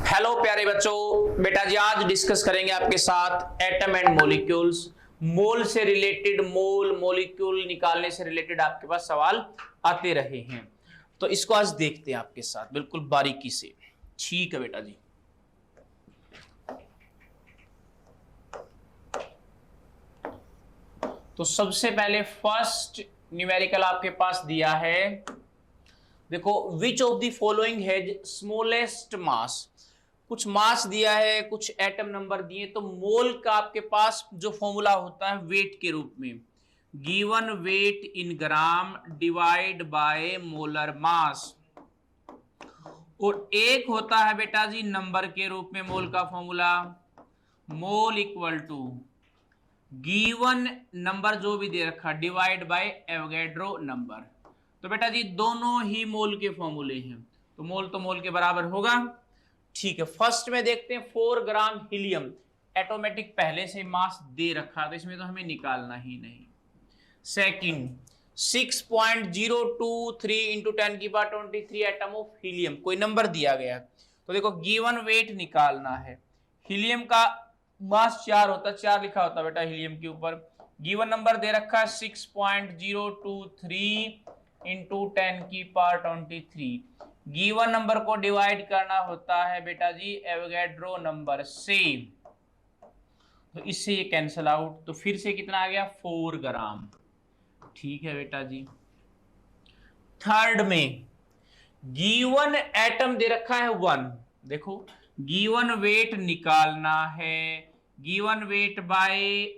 Hello प्यारे बच्चों, बेटा जी आज डिस्कस करेंगे आपके साथ एटम एंड मॉलिक्यूल्स। मोल से रिलेटेड, मोल मॉलिक्यूल निकालने से रिलेटेड आपके पास सवाल आते रहे हैं, तो इसको आज देखते हैं आपके साथ बिल्कुल बारीकी से। ठीक है बेटा जी। तो सबसे पहले फर्स्ट न्यूमेरिकल आपके पास दिया है, देखो which of the following has smallest mass. कुछ मास दिया है, कुछ एटम नंबर दिए, तो मोल का आपके पास जो फॉर्मूला होता है वेट के रूप में, given weight in gram divide by molar मास, और एक होता है बेटा जी नंबर के रूप में मोल का formula, mole equal to given number जो भी दे रखा डिवाइड बाय एवोगैड्रो नंबर। तो बेटा जी दोनों ही मोल के फॉर्मूले हैं, तो मोल के बराबर होगा। ठीक है, फर्स्ट में देखते हैं 4 ग्राम हीलियम, एटॉमेटिक पहले से मास दे रखा तो इसमें तो हमें निकालना ही नहीं। Second 6.023 into 10⁻23 atom of helium, कोई नंबर दिया गया, तो देखो गिवन वेट निकालना है। हीलियम का मास 4 होता, 4 लिखा होता बेटा हीलियम के ऊपर, गिवन नंबर दे रखा है 6.023 इंटू 10⁻23। गिवन नंबर को डिवाइड करना होता है बेटा जी एवोगैड्रो नंबर से, तो इससे ये कैंसिल आउट, तो फिर से कितना आ गया 4 ग्राम। ठीक है बेटा जी। थर्ड में गिवन एटम दे रखा है 1, देखो गिवन वेट निकालना है, given weight by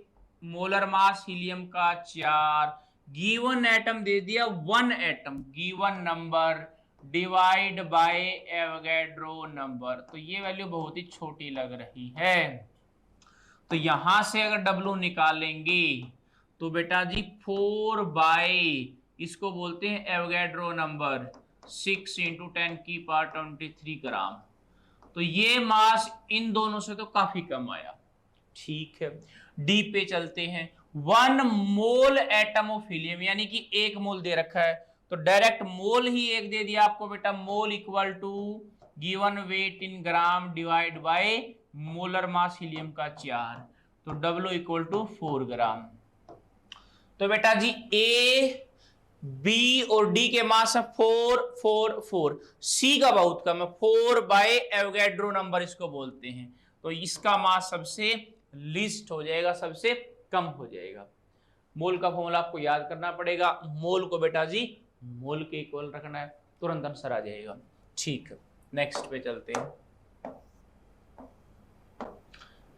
molar mass helium का 4, गिवन एटम दे दिया 1 atom, given number divide by Avogadro number, तो ये वैल्यू बहुत ही छोटी लग रही है, तो यहां से अगर W निकालेंगे तो बेटा जी 4 बाय इसको बोलते हैं एवोगैड्रो नंबर 6 इंटू 10⁻23 ग्राम, तो ये मास इन दोनों से तो काफी कम आया। ठीक है, डी पे चलते हैं। 1 मोल एटम ऑफ हीलियम, यानी कि 1 मोल दे रखा है, तो डायरेक्ट मोल ही 1 दे दिया आपको बेटा, mole equal to given weight in gram divide by molar mass helium का 4, तो W इक्वल टू 4 ग्राम। तो बेटा जी A, B और D के मास है 4 4 4, C का बहुत कम है 4 बाय एवोगैड्रो नंबर इसको बोलते हैं, तो इसका मास सबसे लिस्ट हो जाएगा, सबसे कम हो जाएगा। मोल का फॉर्मूला आपको याद करना पड़ेगा, मोल को बेटा जी मोल के इक्वल रखना है, तुरंत आंसर आ जाएगा। ठीक है, नेक्स्ट पे चलते हैं।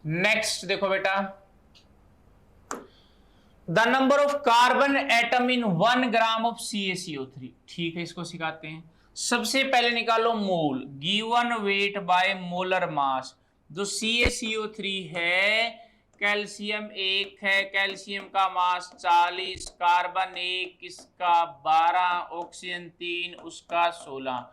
नेक्स्ट देखो बेटा, the number of carbon atom in 1 gram of CaCO3। ठीक है, इसको सिखाते हैं। सबसे पहले निकालो mole, given weight by molar mass, जो CaCO3 है, कैल्शियम 1 है, कैल्शियम का मास 40, कार्बन 1 इसका 12, ऑक्सीजन 3 उसका 16,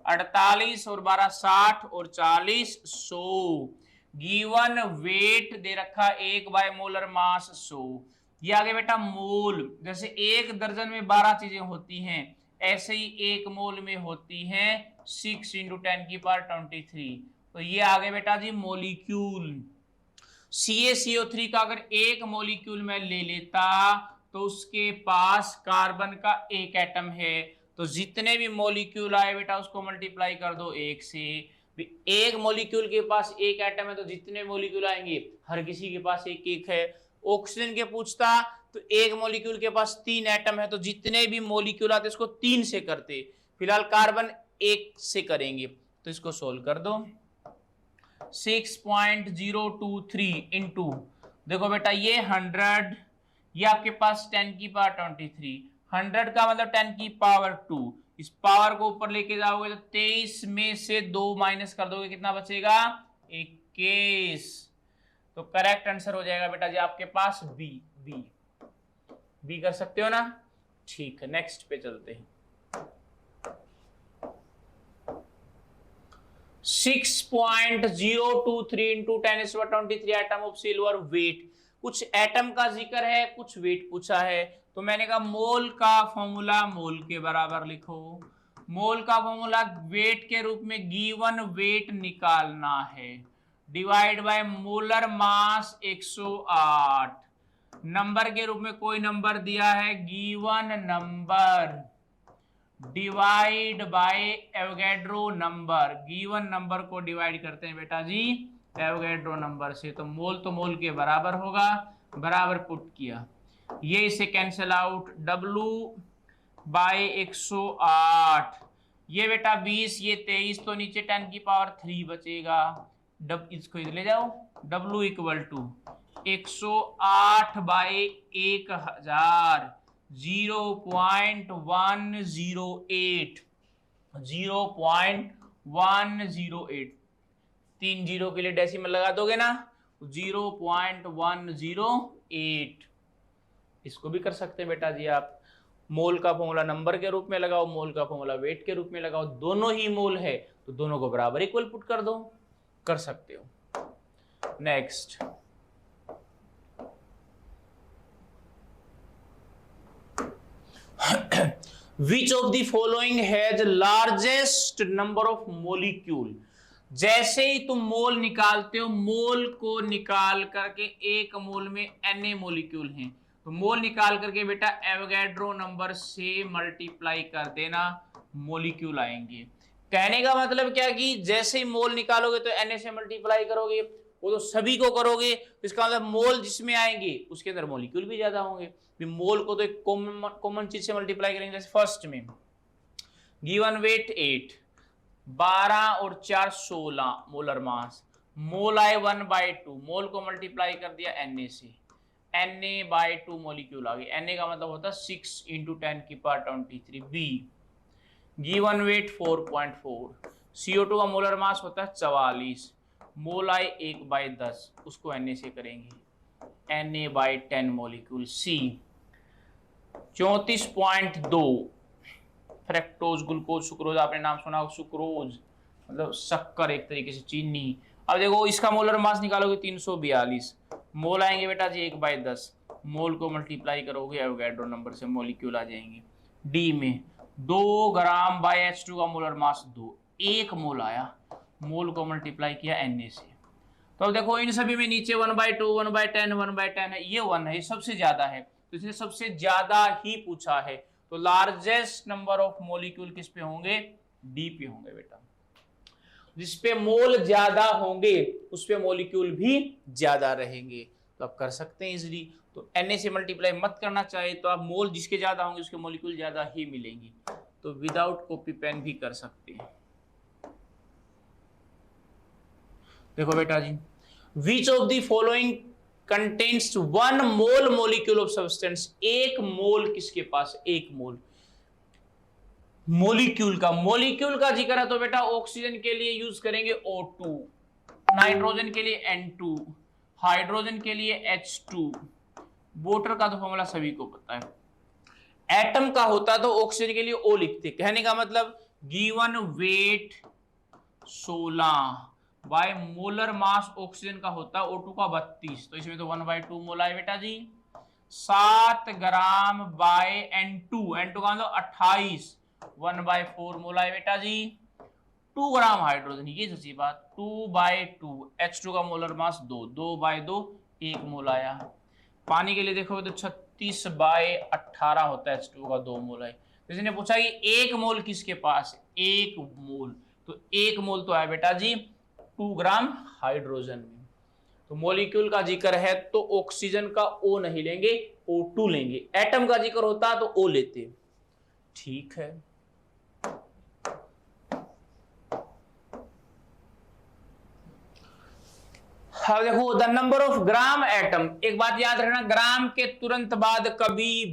48 और 12 60 और 40 100। गिवन वेट दे रखा 1 बाय मोलर मास 100। ये आगे बेटा मोल, जैसे 1 दर्जन में 12 चीजें होती हैं, ऐसे ही 1 मोल में होती हैं 6 इंटू 10⁻23, तो ये आगे बेटा जी मोलिक्यूल। CaCO3 का अगर 1 मोलिक्यूल में ले लेता तो उसके पास कार्बन का 1 एटम है, तो जितने भी मोलिक्यूल आए बेटा उसको मल्टीप्लाई कर दो 1 से। 1 मोलिक्यूल के पास 1 एटम है, तो जितने मोलिक्यूल आएंगे हर किसी के पास 1 1 है। ऑक्सीजन के पूछता तो 1 मोलिक्यूल के पास 3 एटम है, तो जितने भी मोलिक्यूल आते इसको 3 से करते, फिलहाल कार्बन 1 से करेंगे, तो इसको सोल्व कर दो। 6.023 इंटू, देखो बेटा ये 100, ये आपके पास 10⁻23, 100 का मतलब 10⁻2, इस पावर को ऊपर लेके जाओगे तो 23 में से 2 माइनस कर दोगे, कितना बचेगा 21, तो करेक्ट आंसर हो जाएगा बेटा जी आपके पास बी कर सकते हो ना। ठीक है, नेक्स्ट पे चलते हैं। 6.023 into 10⁻23 atom of silver weight, कुछ एटम का जिक्र है, कुछ वेट पूछा है, तो मैंने कहा मोल का फॉर्मूला मोल के बराबर लिखो, मोल का फॉर्मूला वेट के रूप में गिवन वेट निकालना है, divide by molar mass 108, number के रूप में कोई नंबर दिया है given number, divide by Avogadro number, given number को डिवाइड करते हैं बेटा जी एवोगैड्रो नंबर से, तो मोल के बराबर होगा, बराबर पुट किया, ये इसे कैंसिल आउट, W बाय 108, ये बेटा 20, ये 23, तो नीचे 10 की पावर 3 बचेगा, इसको इधर ले जाओ, W equal to 108 by 1000, 0.108, 0.108, 3 zero के लिए डेसिमल लगा दोगे ना, 0.108, इसको भी कर सकते हैं बेटा जी आप, मोल का फॉर्मूला नंबर के रूप में लगाओ, मोल का फॉर्मूला वेट के रूप में लगाओ, दोनों ही मोल है तो दोनों को बराबर इक्वल पुट कर दो, कर सकते हो। Next, Which of the following has largest number of molecule? जैसे ही तुम मोल निकालते हो, मोल को निकाल करके एक मोल में Na मोलिक्यूल हैं, तो मोल निकाल करके बेटा एवोगैड्रो नंबर से मल्टीप्लाई कर देना, मोलिक्यूल आएंगे। कहने का मतलब क्या कि जैसे ही मोल निकालोगे तो Na से मल्टीप्लाई करोगे, वो तो सभी को करोगे, तो इसका मतलब मोल जिसमें आएंगे उसके अंदर मोलिक्यूल भी ज्यादा होंगे, मोल को तो एक कॉमन चीज से मल्टीप्लाई करेंगे। जैसे फर्स्ट में गिवन वेट 8, 12 और 4 16 मोलर मास, मोल आए 1/2, मोल को मल्टीप्लाई कर दिया Na से, Na/2 मोलिक्यूल आ गए, Na का मतलब होता है 6 × 10 की power 23। Be given weight 4.4, CO2 का मोलर मास होता है 44, मोल आए 1/10, उसको Na से करेंगे, Na/10 मोलिक्यूल। सी 34.2, फ्रैक्टोज, ग्लूकोज, सुक्रोज, आपने नाम सुना हो, सुक्रोज मतलब शक्कर, एक तरीके से चीनी। अब देखो इसका मोलर मास निकालोगे 342, मोल आएंगे बेटा जी 1/10, मोल को मल्टीप्लाई करोगे एवोगैड्रो नंबर से, मोलिक्यूल आ जाएंगे। डी में 2 ग्राम बाय H2 का मोलर मास 2, 1 मोल आया, मोल को मल्टीप्लाई किया Na से, तो अब देखो इन सभी में नीचे 1/2, 1/10, 1/10 है, ये 1 है, ये सबसे ज्यादा है, तो इसने सबसे ज्यादा ही पूछा है, तो लार्जेस्ट नंबर ऑफ मोलिक्यूल किस पे होंगे, डी पे होंगे बेटा, जिसपे मोल ज्यादा होंगे उस पे मोलिक्यूल भी ज्यादा रहेंगे, तो आप कर सकते हैं इजीली। तो Na से मल्टीप्लाई मत करना चाहिए, तो आप मोल जिसके ज्यादा होंगे उसके मोलिक्यूल ज्यादा ही मिलेंगी, तो विदाउट कॉपी पेन भी कर सकते हैं। देखो बेटा जी, which of the following contains 1 mole molecule of substance, एक मोल किसके पास, एक मोल मोलिक्यूल का जिक्र है तो बेटा ऑक्सीजन के लिए यूज करेंगे O2, नाइट्रोजन के लिए N2, हाइड्रोजन के लिए H2, वाटर का तो फॉर्मूला सभी को पता है। एटम का होता तो ऑक्सीजन के लिए O लिखते, कहने का मतलब गिवन वेट 16 बाय मोलर मास ऑक्सीजन का होता है O2 का 32, तो इसमें तो 1/2 मोल आए बेटा जी। 7 ग्राम बाय N2 का मतलब 28, 1/4 मोल आए बेटा जी। 2 ग्राम हाइड्रोजन, ये सच्ची बात, 2/2, H2 का मोलर मास 2, 2/2 1 मोल आया। पानी के लिए देखोगे तो 36/18 होता है, H2 का 2 मोल है। तो इसने पूछा कि एक मोल किसके पास, एक मोल, तो एक मोल तो है बेटा जी 2 ग्राम हाइड्रोजन में। तो मॉलिक्यूल का जिक्र है तो ऑक्सीजन का O नहीं लेंगे, O2 लेंगे। एटम का जिक्र होता तो O लेते, ठीक है। हाँ देखो, the number of gram atom, एक बात याद रखना, ग्राम के तुरंत बाद कभी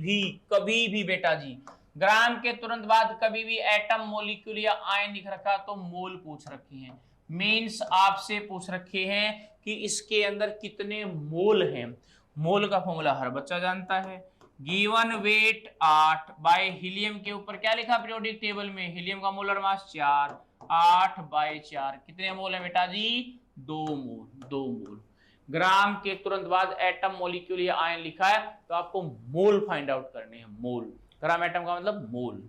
भी बेटा जी, ग्राम के तुरंत बाद कभी भी एटम, मॉलिक्यूल या आयन लिख रखा तो मोल पूछ रखे हैं, मींस आपसे पूछ रखे हैं कि इसके अंदर कितने मोल हैं। मोल का फॉर्मूला हर बच्चा जानता है, गिवन वेट 8 बाय हीलियम के ऊपर क्या लिखा पीरियोडिक टेबल में, हीलियम का मोलर मास 4, 8/4 कितने मोल है बेटा जी, 2 मोल। ग्राम के तुरंत बाद एटम, मॉलिक्यूल या आयन लिखा है तो आपको मोल फाइंड आउट करने हैं, मोल, ग्राम एटम का मतलब मोल,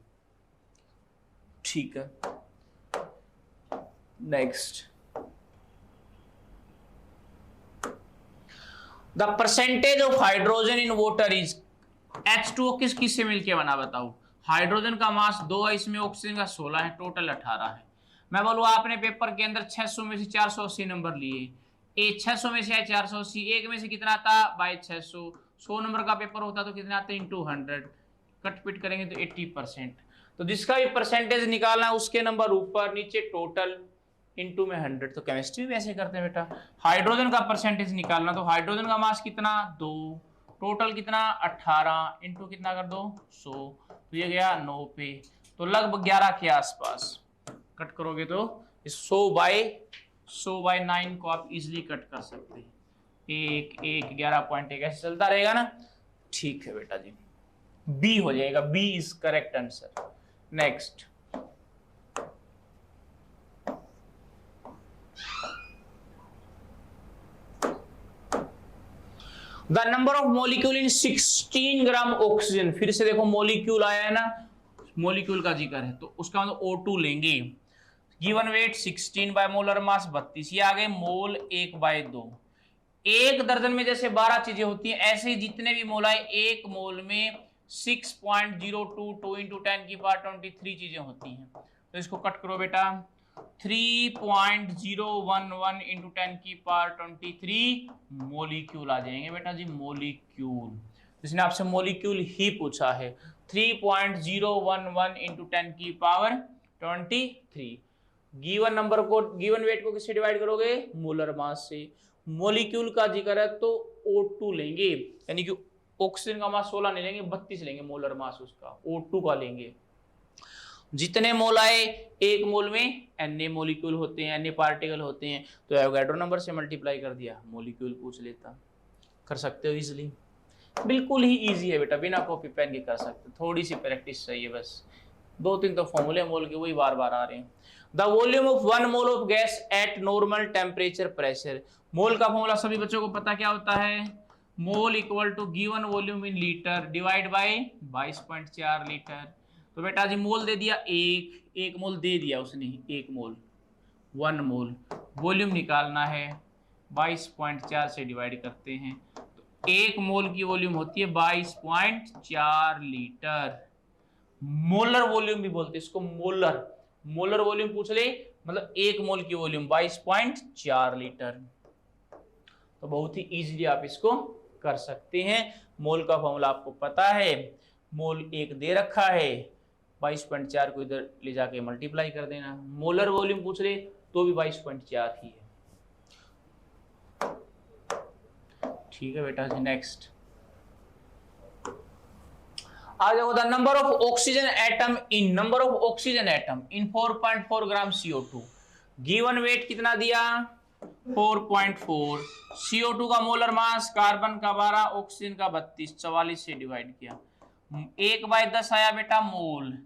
ठीक है, next, the percentage of hydrogen in water is, H2O किस किस से मिलके बना बताओ। हाइड्रोजन का मास 2 है, इसमें ऑक्सीजन का 16 है, टोटल 18 है। मैं बोलूँ आपने पेपर के अंदर 600 में से 480 नंबर लिए, ए 600 में से है 480, एक में से कितना आता बाई 600, 100 नंबर का पेपर होता तो कितना आता इंटू 100, कट पिट करेंगे तो 80%। तो जिसका भी परसेंटेज निकालना है उसके नंबर ऊपर, नीचे टोटल, इनटू में 100। तो केमिस्ट्री भी ऐसे करते हैं बेटा, हाइड्रोजन का परसेंटेज निकालना, तो हाइड्रोजन का मास कितना 2, टोटल कितना 18, इनटू कितना कर दो 100, तो ये गया 9 पे, तो लगभग 11 के आसपास। कट करोगे तो 100 बाई 9 को आप इजिली कट कर सकते हैं, 11.1 ऐसे चलता रहेगा ना। ठीक है बेटा जी, बी हो जाएगा, B is correct answer. Next, the number of molecule in 16 gram oxygen, फिर से देखो मॉलिक्यूल आया है ना, मॉलिक्यूल का जिक्र है तो उसका मतलब O2 लेंगे। गिवन वेट 16 बाय मोलर मास 32, ये आ गए मोल 1/2। एक दर्जन में जैसे 12 चीजें होती हैं, ऐसे ही जितने भी मोल आए एक मोल में 6.022 इंटू 10 की पावर 23 चीजें होती हैं। तो इसको कट करो बेटा, 3.011 इंटू 10 की पावर 23 मोलिक्यूल आ जाएंगे बेटा जी, मोलिक्यूल। जिसने आपसे मोलिक्यूल ही पूछा है, 3.011 इंटू 10 की पावर 23। गिवन नंबर को, गिवन वेट को किससे डिवाइड करोगे, मोलर मास से। मोलिक्यूल का जिक्र है तो O2 लेंगे, यानी कि ऑक्सीजन का मास 16 नहीं लेंगे, 32 लेंगे मोलर मास उसका, O2 का लेंगे। जितने मोल आए एक मोल में Na मोलिक्यूल होते हैं, Na पार्टिकल होते हैं, तो एवोगैड्रो नंबर से मल्टीप्लाई कर दिया, मोलिक्यूल पूछ लेता। कर सकते हो इजीली, बिल्कुल ही इजी है बेटा, बिना कॉपी पेन के कर सकते, थोड़ी सी प्रैक्टिस चाहिए बस। 2-3 तो फॉर्मूले मोल के वही बार बार आ रहे हैं। The volume of 1 mole of gas at normal temperature pressure, mole का फॉर्मूला सभी बच्चों को पता क्या होता है, mole equal to given volume in litre divide by 22.4 litre. तो बेटा जी मोल दे दिया, एक मोल दे दिया उसने, एक मोल 1 मोल, वॉल्यूम निकालना है 22.4 से डिवाइड करते हैं, तो 1 मोल की वॉल्यूम होती है 22.4 लीटर। मोलर वॉल्यूम भी बोलते हैं इसको, मोलर, मोलर वॉल्यूम पूछ ले मतलब 1 मोल की वॉल्यूम 22.4 लीटर। तो बहुत ही इजीली आप इसको कर सकते हैं। मोल का फॉर्मूला आपको पता है, मोल 1 दे रखा है, 22.4 को इधर ले जाके मल्टीप्लाई कर देना। मोलर वॉल्यूम पूछ ले तो भी 22.4 ही है। ठीक है बेटा जी, नेक्स्ट आ जाओ, the number of oxygen atom in, number of oxygen atom in 4.4 gram CO2। Given weight कितना दिया 4.4, CO2 का मोलर मास, कार्बन का 12, ऑक्सीजन का 32, 44 से डिवाइड किया, 1/10 आया बेटा मोल।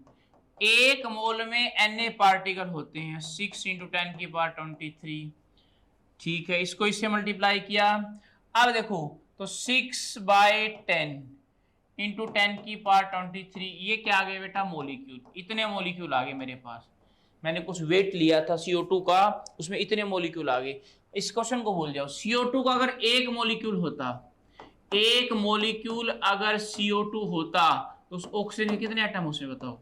एक मोल में Na पार्टिकल होते हैं, 6 इंटू 10 की पावर 23। ठीक है, इसको इससे मल्टीप्लाई किया। अब देखो तो 6/10 इंटू 10 की पावर 23, ये क्या आ गया बेटा मोलिक्यूल, इतने मोलिक्यूल आ गए मेरे पास। मैंने कुछ वेट लिया था CO2 का, उसमें इतने मोलिक्यूल आ गए। इस क्वेश्चन को भूल जाओ, CO2 का अगर एक मोलिक्यूल होता, एक मोलिक्यूल अगर CO2 होता तो उस ऑक्सीजन के कितने एटम उसमें बताओ,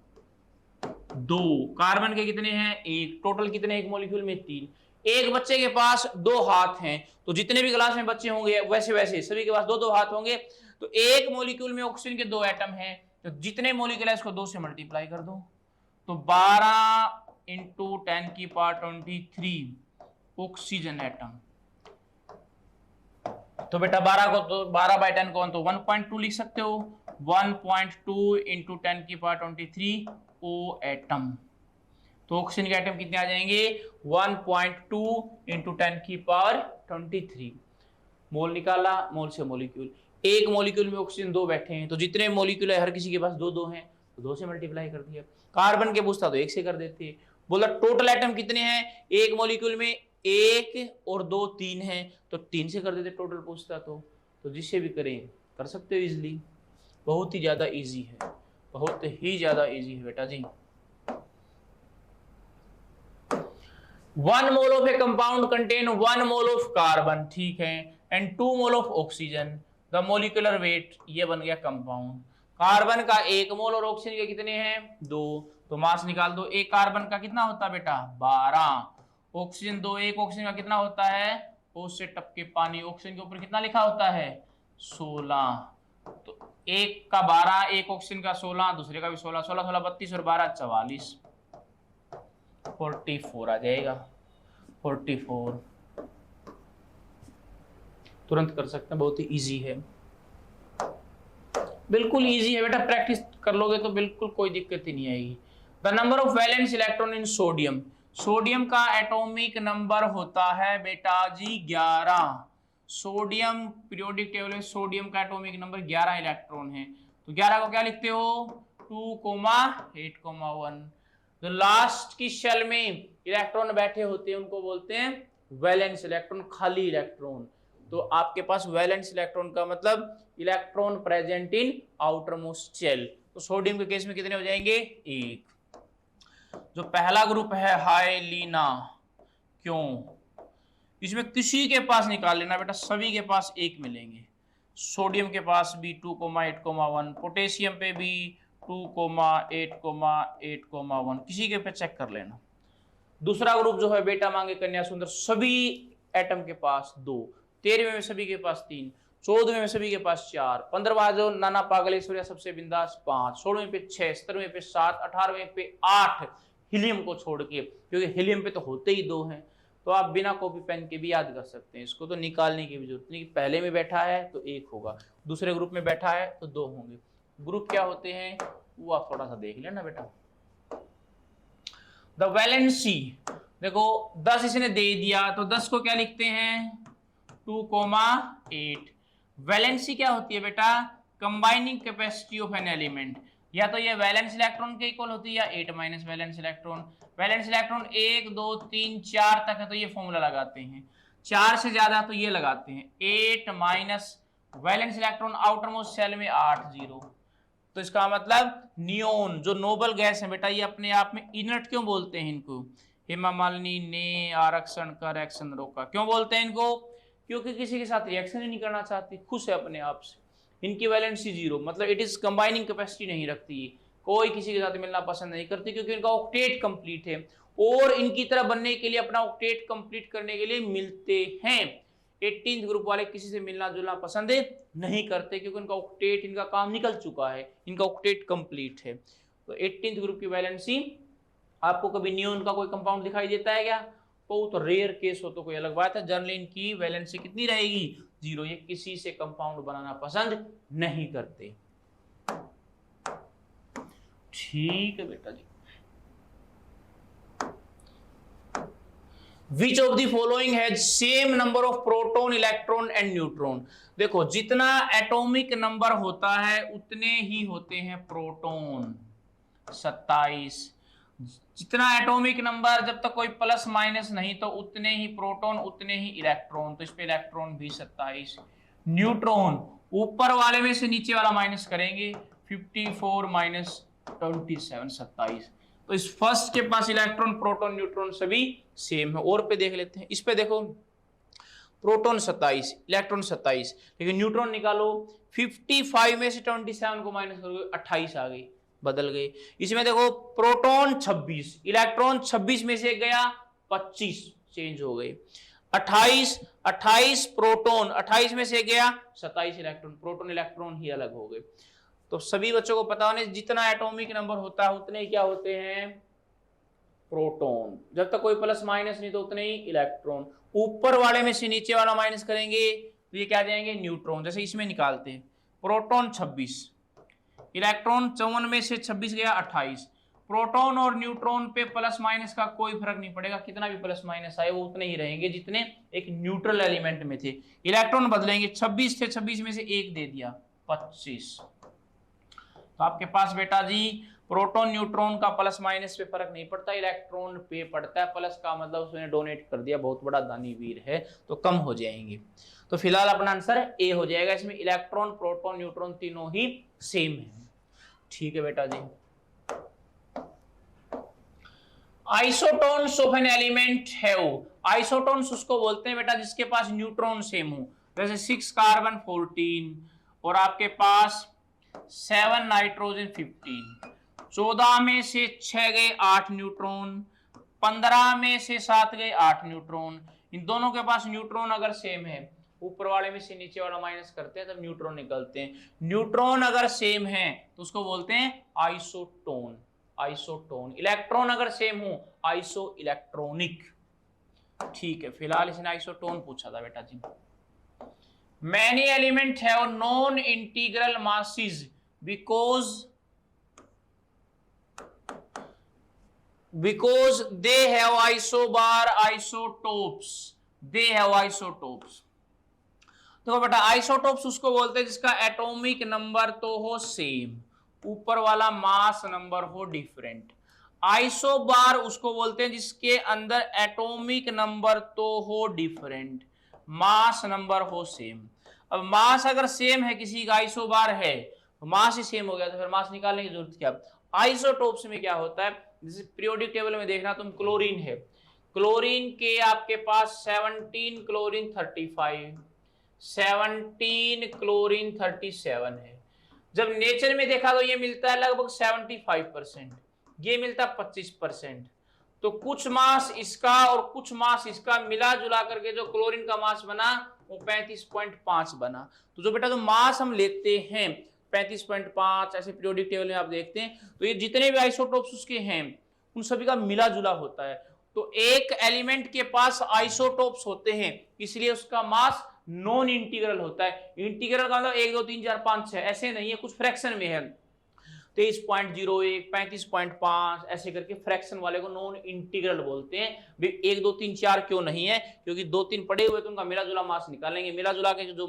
2, कार्बन के कितने हैं 1, टोटल कितने एक मोलिक्यूल में 3। एक बच्चे के पास 2 हाथ हैं, तो जितने भी क्लास में बच्चे होंगे वैसे वैसे सभी के पास 2-2 हाथ होंगे, तो एक मोलिक्यूल में ऑक्सीजन के 2 एटम हैं, तो जितने मोलिक्यूल है इसको 2 से मल्टीप्लाई कर दो, तो 12 इंटू 10 की पावर 23 ऑक्सीजन एटम। तो बेटा 12 को तो 12/10 को तो 1.2 लिख सकते हो, 1.2 इंटू 10 की पावर 23 ओ एटम। तो ऑक्सीजन के एटम कितने आ जाएंगे 1.2 इंटू 10 की पावर 23। मोल निकाला, मोल से मोलिक्यूल, एक मोलिक्यूल में ऑक्सीजन 2 बैठे हैं, तो जितने मोलिक्यूल है हर किसी के पास 2-2 हैं, तो 2 से मल्टीप्लाई कर दिया। कार्बन के पूछता तो 1 से कर देते। बोला टोटल एटम कितने हैं, एक मोलिक्यूल में 1 और 2 3 हैं, तो 3 से कर देते टोटल पूछता तो जिससे भी करें कर सकते हो इजिली। बहुत ही ज्यादा इजी है, बहुत ही ज्यादा इजी है बेटा जी। 1 mole of A compound contain 1 mole of carbon, ठीक है, and 2 mole of oxygen, the molecular weight, ये बन गया कंपाउंड। कार्बन का 1 मोल और ऑक्सीजन के कितने हैं 2, तो मास निकाल दो। एक कार्बन का कितना होता है बेटा 12, ऑक्सीजन 2, एक ऑक्सीजन का कितना होता है, ओ से टपके पानी, ऑक्सीजन के ऊपर कितना लिखा होता है 16, तो एक का 12, एक ऑक्सीजन का 16, दूसरे का भी 16, 16 16 32 और 12 44, 44 आ जाएगा, 44 तुरंत कर सकते हैं, बहुत ही इजी है, बिल्कुल इजी है बेटा, प्रैक्टिस कर लोगे तो बिल्कुल कोई दिक्कत ही नहीं आएगी। The number of valence electron in sodium, sodium का एटॉमिक नंबर होता है बेटा जी 11, सोडियम पीरियोडिक टेबल में सोडियम का एटॉमिक नंबर 11 इलेक्ट्रॉन है, तो 11 को क्या लिखते हो 2,8,1। जो लास्ट की शेल में इलेक्ट्रॉन बैठे होते हैं उनको बोलते हैं वैलेंस इलेक्ट्रॉन, खाली इलेक्ट्रॉन। तो आपके पास वैलेंस इलेक्ट्रॉन का मतलब electron present in outermost shell, तो सोडियम के केस में कितने हो जाएंगे 1। जो पहला ग्रुप है हाइलीना, क्यों, इसमें किसी के पास निकाल लेना बेटा, सभी के पास 1 मिलेंगे, सोडियम के पास भी 2,8,1, पोटेशियम पे भी 2,8,8,1, किसी के पे चेक कर लेना। दूसरा ग्रुप जो है बेटा मांगे कन्या सुंदर, सभी एटम के पास 2, 13वें में सभी के पास 3, 14वें में सभी के पास 4, 15वां जो नाना पागलेश्वरिया सबसे बिंदास 5, 16वें पे 6, 17वें पे 7, 18वें पे 8 हीलियम को छोड़ के, क्योंकि हीलियम पे तो होते ही 2 हैं, तो आप बिना कॉपी पेन के भी याद कर सकते हैं, इसको तो निकालने की भी जरूरत नहीं, पहले में बैठा है तो 1 होगा, दूसरे ग्रुप में बैठा है तो 2 होंगे। ग्रुप क्या होते हैं वो आप थोड़ा सा देख लेना बेटा। द वैलेंसी देखो 10 इसने दे दिया, तो 10 को क्या लिखते हैं 2,8। वैलेंसी क्या होती है बेटा combining capacity of an element, या तो ये वैलेंस इलेक्ट्रॉन के इक्वल होती है या 8 minus valence electron. Valence electron 1 2 3 4 तक है तो ये फॉर्मूला लगाते हैं, 4 से ज्यादा तो ये लगाते हैं 8 minus valence electron outermost shell में 8 0, तो इसका मतलब नियोन जो नोबल गैस है बेटा, ये अपने आप में इनर्ट क्यों बोलते हैं इनको, हेमा मालिनी ने आरक्षण का रिएक्शन रोका, क्यों बोलते हैं इनको, क्योंकि किसी के साथ रिएक्शन ही नहीं करना चाहती, खुश है अपने आप से। इनकी वैलेंसी 0, मतलब इट इज कंबाइनिंग कैपेसिटी नहीं रखती, कोई किसी के साथ मिलना पसंद नहीं करती, क्योंकि इनका ऑक्टेट कंप्लीट है, और इनकी तरह बनने के लिए अपना ऑक्टेट कंप्लीट करने के लिए मिलते हैं। 18th ग्रुप वाले किसी से मिलना जुलना पसंद नहीं करते, क्योंकि इनका ऑक्टेट, इनका काम निकल चुका है, इनका ऑक्टेट कंप्लीट है। तो 18th ग्रुप की वैलेंसी, आपको कभी नियोन का कोई कंपाउंड दिखाई देता है क्या, बहुत रेयर केस हो तो कोई अलग बात है, जनरली इनकी वैलेंसी कितनी रहेगी 0, ये किसी से कंपाउंड बनाना पसंद नहीं करते। ठीक है बेटा जी। Which of the following has same number of proton, electron and neutron? देखो जितना एटॉमिक नंबर होता है उतने ही होते हैं प्रोटॉन 27, जितना एटॉमिक नंबर जब तक कोई प्लस माइनस नहीं तो उतने ही प्रोटॉन उतने ही इलेक्ट्रॉन, तो इस पे इलेक्ट्रॉन भी 27। न्यूट्रॉन ऊपर वाले में से नीचे वाला माइनस करेंगे 54 माइनस 27 27, तो इस फर्स्ट के पास इलेक्ट्रॉन प्रोटॉन न्यूट्रॉन सभी सेम है। और पे देख लेते हैं, इस पे देखो प्रोटॉन 27 इलेक्ट्रॉन 27, लेकिन न्यूट्रॉन निकालो 55 में से 27 को माइनस करोगे 28 आ गई, बदल गई। इसमें देखो प्रोटॉन 26 इलेक्ट्रॉन 26 में से गया 25 चेंज हो गए, 28 प्रोटॉन 28 में से गया 27 इलेक्ट्रॉन, प्रोटॉन इलेक्ट्रॉन ही अलग हो गए। तो सभी बच्चों को पता होने जितना एटॉमिक नंबर होता है उतने क्या होते हैं प्रोटॉन, जब तक कोई प्लस माइनस नहीं तो उतने ही इलेक्ट्रॉन, ऊपर वाले में से नीचे वाला माइनस करेंगे तो ये क्या आ जाएंगे न्यूट्रॉन। जैसे इसमें निकालते हैं प्रोटॉन 26 इलेक्ट्रॉन 54 में से 26 गया 28, प्रोटॉन और न्यूट्रॉन पे प्लस माइनस का कोई फर्क नहीं पड़ेगा, कितना भी प्लस माइनस आए वो उतने ही रहेंगे जितने एक न्यूट्रल एलिमेंट में थे। इलेक्ट्रॉन बदलेंगे 26 थे 26 में से 1 दे दिया 25, तो आपके पास बेटा जी प्रोटॉन न्यूट्रॉन का प्लस माइनस पे फर्क नहीं पड़ता, इलेक्ट्रॉन पे पड़ता है, प्लस का मतलब उसने डोनेट कर दिया, बहुत बड़ा दानी वीर है, तो कम हो जाएंगे। तो फिलहाल अपना आंसर ए हो जाएगा, इसमें इलेक्ट्रॉन प्रोटॉन न्यूट्रॉन तीनों ही सेम है। ठीक है बेटा जी। आइसोटोन्स ऑफ एन एलिमेंट है वो, आइसोटोन्स उसको बोलते हैं बेटा जिसके पास न्यूट्रॉन सेम हो, जैसे 6 कार्बन 14 और आपके पास 7 नाइट्रोजन 15, 14 में से 6 गए 8 न्यूट्रॉन, 15 में से 7 गए 8 न्यूट्रॉन। इन दोनों के पास न्यूट्रॉन अगर सेम है, ऊपर वाले में से नीचे वाला माइनस करते हैं तब न्यूट्रॉन निकलते हैं। न्यूट्रॉन अगर सेम है तो उसको बोलते हैं आइसोटोन, आइसोटोन। इलेक्ट्रॉन अगर सेम हो आइसो इलेक्ट्रॉनिक। ठीक है, फिलहाल इसने आइसोटोन पूछा था बेटा जी। Many element have non integral masses because they have isobar isotopes, they have isotopes। तो बेटा आइसोटोप्स उसको बोलते हैं जिसका एटॉमिक नंबर तो हो सेम, ऊपर वाला मास नंबर हो डिफरेंट। आइसोबार उसको बोलते हैं जिसके अंदर एटॉमिक नंबर तो हो डिफरेंट, मास नंबर हो सेम। अब मास अगर सेम है किसी का, आइसोबार है तो मास ही सेम हो गया, तो फिर मास निकालने की जरूरत क्या। आइसोटोप्स में क्या होता है, जैसे पीरियोडिक टेबल में देखना तुम, क्लोरीन है, क्लोरीन के आपके पास 17 क्लोरीन 35, 17 क्लोरीन 37 है। जब नेचर में देखा तो ये मिलता है लगभग 75%, ये मिलता है 25%। तो कुछ मास इसका और कुछ मास इसका मिला जुला करके जो क्लोरीन का मास बना वो 35.5 बना। तो जो बेटा जो मास हम लेते हैं 35.5, ऐसे पीरियोडिक टेबल में आप देखते हैं तो ये जितने भी आइसोटोप्स उसके हैं उन सभी का मिला जुला होता है। तो एक एलिमेंट के पास आइसोटोप्स होते हैं इसलिए उसका मास नॉन इंटीग्रल होता है। इंटीग्रल का मतलब 1 2 3 4 5 6 ऐसे नहीं है, कुछ फ्रैक्शन में है, 23.01, 35.5 ऐसे करके फ्रैक्शन वाले को नॉन इंटीग्रल बोलते हैं। 1 2 3 4 क्यों नहीं है, क्योंकि 2 3 पड़े हुए तो उनका मिला जुला मास निकालेंगे, मिला जुला के जो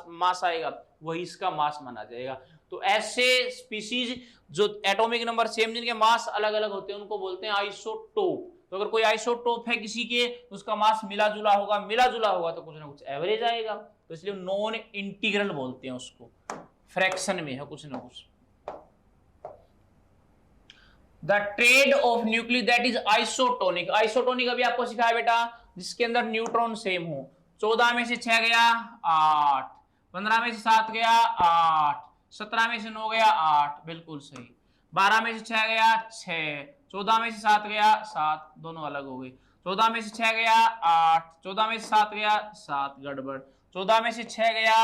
मास आएगा वही इसका मास माना जाएगा। तो ऐसे स्पीसीज जो एटॉमिक नंबर सेम जिनके मास अलग अलग होते हैं उनको बोलते हैं आइसोटोप। तो अगर कोई आइसोटोप है किसी के उसका मास मिला जुला होगा, मिला जुला होगा तो कुछ ना कुछ एवरेज आएगा, तो इसलिए नॉन इंटीग्रल बोलते हैं उसको, फ्रैक्शन में है कुछ ना कुछ। The trade off nucleus that is isotonic, isotonic अभी आपको सिखाया बेटा जिसके अंदर न्यूट्रॉन सेम हो। 14 में से 6 गया 8, 15 में से 7 गया 8, 17 में से 9 गया 8, बिल्कुल सही। 12 में से 6 गया 6, 14 में से 7 गया 7, दोनों अलग हो गए। 14 में से 6 गया 8, 14 में से 7 गया 7, गड़बड़। 14 में से 6 गया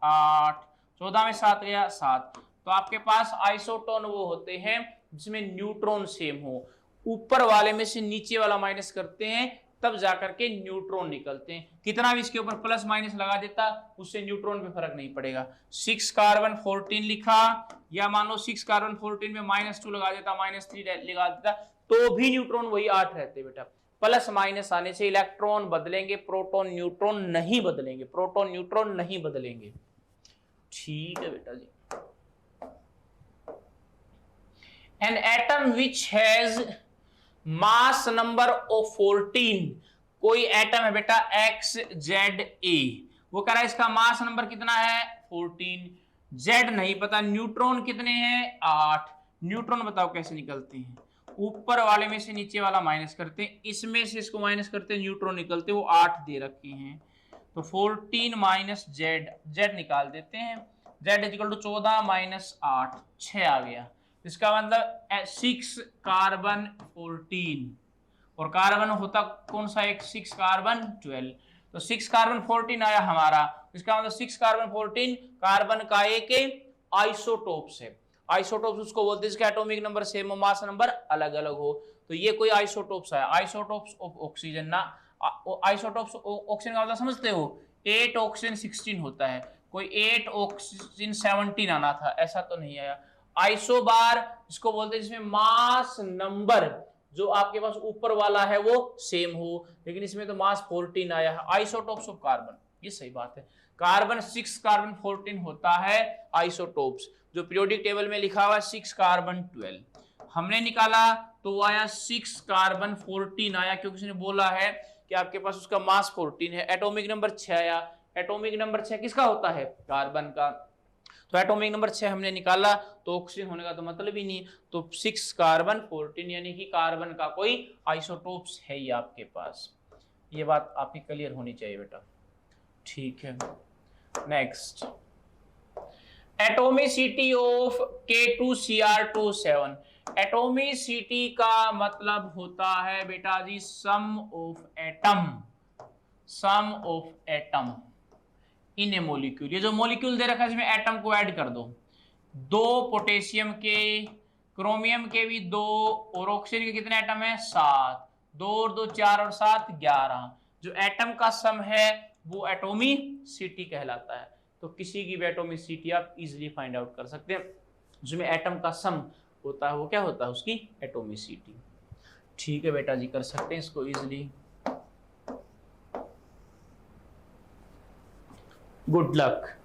8, 14 में से 7 गया 7। तो आपके पास आइसोटोन वो होते हैं जिसमें न्यूट्रॉन सेम हो, ऊपर वाले में से नीचे वाला माइनस करते हैं तब जाकर के न्यूट्रॉन निकलते हैं। कितना भी इसके ऊपर प्लस माइनस लगा देता उससे न्यूट्रॉन पे फर्क नहीं पड़ेगा। 6 कार्बन 14 लिखा या मान लो 6 कार्बन 14 में -2 लगा देता, -3 लगा देता तो भी न्यूट्रॉन वही 8 रहते बेटा। प्लस माइनस आने से इलेक्ट्रॉन बदलेंगे, प्रोटॉन न्यूट्रॉन नहीं बदलेंगे, प्रोटॉन न्यूट्रॉन नहीं बदलेंगे। ठीक है बेटा जी। An atom which has mass number of 14, कोई एटम है बेटा XZA, वो कह रहा है इसका मास नंबर कितना है 14, Z नहीं पता, न्यूट्रॉन कितने हैं 8। न्यूट्रॉन बताओ कैसे निकलते हैं, ऊपर वाले में से नीचे वाला माइनस करते हैं, इसमें से इसको माइनस करते हैं, न्यूट्रॉन निकलते हैं, वो 8 दे रखे हैं। तो 14 माइनस Z निकाल देते हैं, Z इक्वल टू 14 माइनस 8, 6 आ गया। इसका मतलब 6 कार्बन 14 और कार्बन होता कौन सा एक 6 कार्बन 12, तो 6 कार्बन 14 आया हमारा। इसका मतलब 6 कार्बन 14 कार्बन का एक आइसोटोप्स है। आइसोटोप्स उसको बोलते हैं जिसका एटॉमिक नंबर सेम हो, मास नंबर अलग अलग हो। तो ये कोई आइसोटोप्स है, आइसोटोप्स ऑफ ऑक्सीजन ना। आइसोटोप्स ऑक्सीजन का मतलब समझते हो, 8 ऑक्सीजन 16 होता है, कोई 8 ऑक्सीजन 17 आना था, ऐसा तो नहीं आया। आइसोबार इसको बोलते हैं जिसमें मास नंबर जो आपके पास ऊपर वाला है वो सेम हो, लेकिन इसमें तो मास 14 आया है। आइसोटोप्स ऑफ कार्बन, ये सही बात है, कार्बन 6 कार्बन 14 होता है आइसोटोप्स। जो पीरियोडिक टेबल में लिखा हुआ है 6 कार्बन 12 हमने निकाला तो वो आया 6 कार्बन 14 आया, क्योंकि उसने बोला है कि आपके पास उसका मास 14 है। एटॉमिक नंबर 6 आया, एटॉमिक नंबर 6 किसका होता है कार्बन का। तो एटॉमिक नंबर 6 हमने निकाला, तो ऑक्सीजन होने का तो मतलब ही नहीं, तो 6 कार्बन 14 यानी कि कार्बन का कोई आइसोटोप्स है ही आपके पास। ये बात आपकी क्लियर होनी चाहिए बेटा, ठीक है। Next, atomicity of K2Cr27। Atomicity का मतलब होता है बेटा जी sum of atom, sum of atom in a molecule. ये जो मॉलिक्यूल दे रखा है इसमें एटम को ऐड कर दो, 2 पोटेशियम के, क्रोमियम के भी 2, और ऑक्सीजन के कितने एटम है 7, 2 और 2 4 और 7 11। जो एटम का सम है वो एटोमिसिटी कहलाता है। तो किसी की भी एटोमिसिटी आप इजीली फाइंड आउट कर सकते हैं, जिसमें एटम का सम होता है वो क्या होता है उसकी एटोमिसिटी। ठीक है बेटा जी, कर सकते हैं इसको इजीली। Good luck.